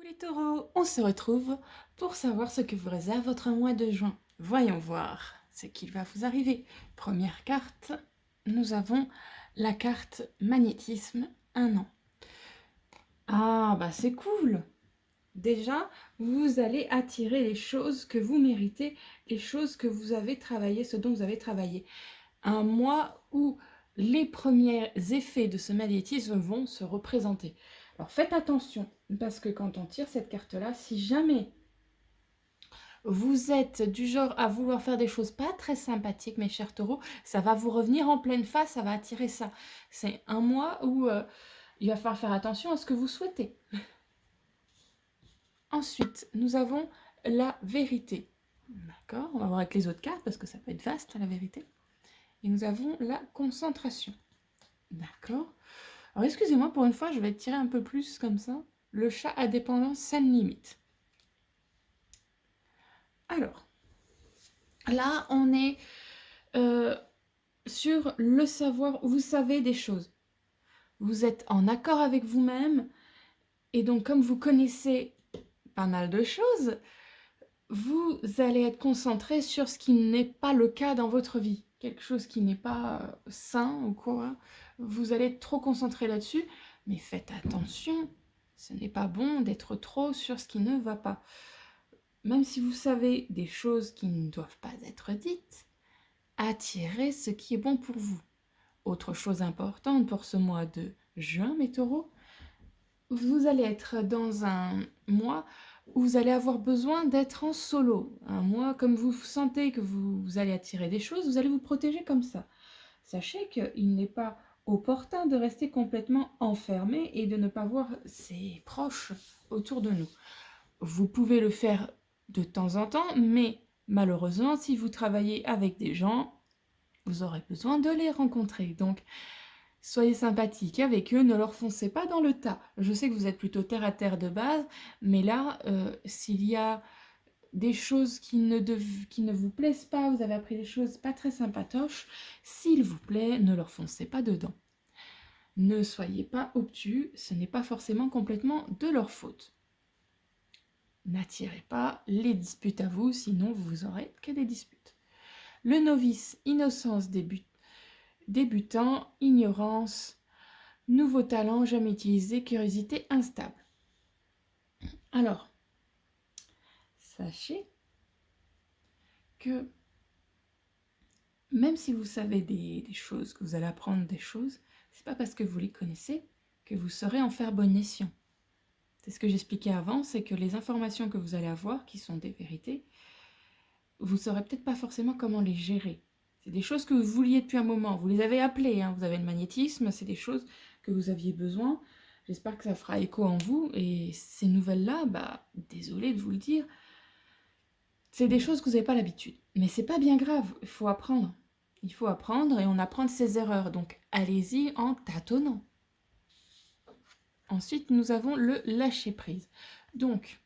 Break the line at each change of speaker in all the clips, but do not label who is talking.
Les taureaux, on se retrouve pour savoir ce que vous réserve votre mois de juin. Voyons voir ce qu'il va vous arriver. Première carte, nous avons la carte magnétisme 1 an. Ah bah c'est cool. Déjà, vous allez attirer les choses que vous méritez, les choses que vous avez travaillé, ce dont vous avez travaillé. Un mois où les premiers effets de ce magnétisme vont se représenter. Alors faites attention, parce que quand on tire cette carte-là, si jamais vous êtes du genre à vouloir faire des choses pas très sympathiques, mes chers taureaux, ça va vous revenir en pleine face, ça va attirer ça. C'est un mois où il va falloir faire attention à ce que vous souhaitez. Ensuite, nous avons la vérité. D'accord? On va voir avec les autres cartes, parce que ça peut être vaste, la vérité. Et nous avons la concentration. D'accord. Alors, excusez-moi, pour une fois, je vais tirer un peu plus comme ça. Le chat à dépendance scène limite. Alors, là, on est sur le savoir. Vous savez des choses. Vous êtes en accord avec vous-même. Et donc, comme vous connaissez pas mal de choses, vous allez être concentré sur ce qui n'est pas le cas dans votre vie. Quelque chose qui n'est pas sain ou quoi. Vous allez être trop concentré là-dessus. Mais faites attention. Ce n'est pas bon d'être trop sur ce qui ne va pas. Même si vous savez des choses qui ne doivent pas être dites, attirez ce qui est bon pour vous. Autre chose importante pour ce mois de juin, mes taureaux, vous allez être dans un mois où vous allez avoir besoin d'être en solo. Un mois, comme vous sentez que vous allez attirer des choses, vous allez vous protéger comme ça. Sachez qu'il n'est pas opportun de rester complètement enfermé et de ne pas voir ses proches autour de nous. Vous pouvez le faire de temps en temps, mais malheureusement, si vous travaillez avec des gens, vous aurez besoin de les rencontrer. Donc, soyez sympathique avec eux, ne leur foncez pas dans le tas. Je sais que vous êtes plutôt terre à terre de base, mais là, s'il y a des choses qui ne vous plaisent pas, vous avez appris des choses pas très sympatoches, s'il vous plaît, ne leur foncez pas dedans. Ne soyez pas obtus, ce n'est pas forcément complètement de leur faute. N'attirez pas les disputes à vous, sinon vous aurez que des disputes. Le novice, innocence débutant, ignorance, nouveau talent jamais utilisé, curiosité instable. Alors, sachez que même si vous savez des choses, que vous allez apprendre des choses, c'est pas parce que vous les connaissez que vous saurez en faire bon escient. C'est ce que j'expliquais avant, c'est que les informations que vous allez avoir, qui sont des vérités, vous ne saurez peut-être pas forcément comment les gérer. C'est des choses que vous vouliez depuis un moment, vous les avez appelées, hein. Vous avez le magnétisme, c'est des choses que vous aviez besoin. J'espère que ça fera écho en vous, et ces nouvelles-là, désolée de vous le dire, c'est des choses que vous n'avez pas l'habitude. Mais c'est pas bien grave, il faut apprendre. Il faut apprendre et on apprend de ses erreurs, donc allez-y en tâtonnant. Ensuite, nous avons le lâcher-prise. Donc,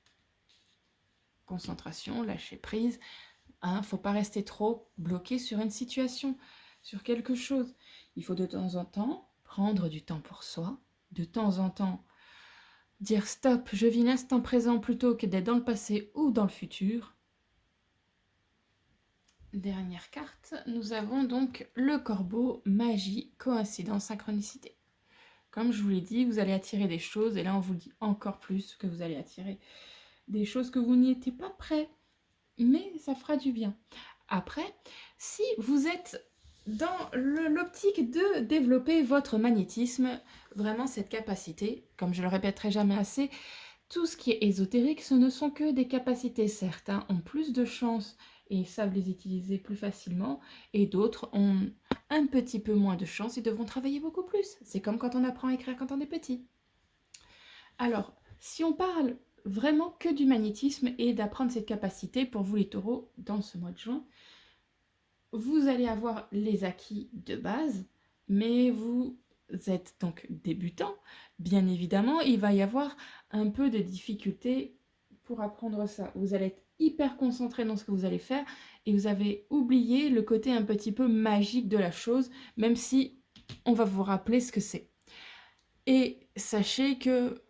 concentration, lâcher-prise. Il ne faut pas rester trop bloqué sur une situation, sur quelque chose. Il faut de temps en temps prendre du temps pour soi, de temps en temps dire stop, je vis l'instant présent plutôt que d'être dans le passé ou dans le futur. Dernière carte, nous avons donc le corbeau, magie, coïncidence, synchronicité. Comme je vous l'ai dit, vous allez attirer des choses, et là on vous dit encore plus que vous allez attirer des choses que vous n'y étiez pas prêt, mais ça fera du bien. Après, si vous êtes dans l'optique de développer votre magnétisme, vraiment cette capacité, comme je le répéterai jamais assez, tout ce qui est ésotérique, ce ne sont que des capacités. Certains ont plus de chance et savent les utiliser plus facilement, et d'autres ont un petit peu moins de chance et devront travailler beaucoup plus. C'est comme quand on apprend à écrire quand on est petit. Alors, si on parle vraiment que du magnétisme et d'apprendre cette capacité pour vous les taureaux dans ce mois de juin, vous allez avoir les acquis de base, mais vous êtes donc débutant, bien évidemment, il va y avoir un peu de difficulté pour apprendre ça. Vous allez être hyper concentré dans ce que vous allez faire et vous avez oublié le côté un petit peu magique de la chose, même si on va vous rappeler ce que c'est. Et sachez que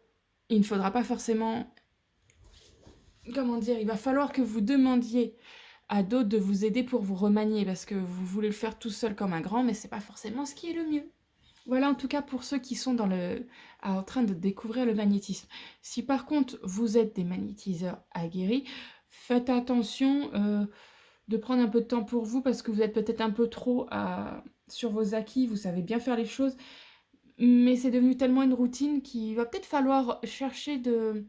il ne faudra pas forcément comment dire, il va falloir que vous demandiez à d'autres de vous aider pour vous remanier, parce que vous voulez le faire tout seul comme un grand, mais c'est pas forcément ce qui est le mieux. Voilà en tout cas pour ceux qui sont en train de découvrir le magnétisme. Si par contre vous êtes des magnétiseurs aguerris, faites attention de prendre un peu de temps pour vous parce que vous êtes peut-être un peu trop sur vos acquis, vous savez bien faire les choses, mais c'est devenu tellement une routine qu'il va peut-être falloir chercher de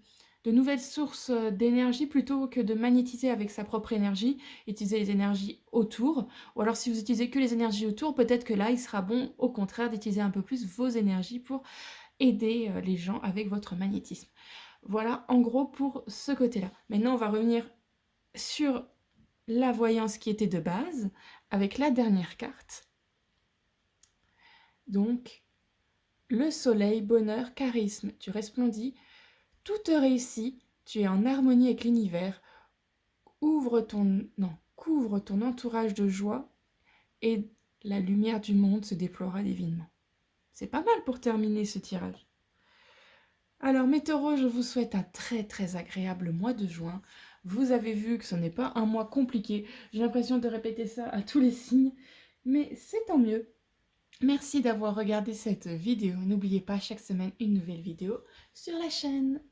nouvelles sources d'énergie plutôt que de magnétiser avec sa propre énergie, utiliser les énergies autour. Ou alors si vous utilisez que les énergies autour, peut-être que là, il sera bon au contraire d'utiliser un peu plus vos énergies pour aider les gens avec votre magnétisme. Voilà en gros pour ce côté-là. Maintenant, on va revenir sur la voyance qui était de base avec la dernière carte. Donc, le soleil, bonheur, charisme, tu resplendis, tout te réussit, tu es en harmonie avec l'univers, couvre ton entourage de joie et la lumière du monde se déploiera divinement. C'est pas mal pour terminer ce tirage. Alors mes taureaux, je vous souhaite un très très agréable mois de juin. Vous avez vu que ce n'est pas un mois compliqué. J'ai l'impression de répéter ça à tous les signes, mais c'est tant mieux. Merci d'avoir regardé cette vidéo. N'oubliez pas, chaque semaine, une nouvelle vidéo sur la chaîne.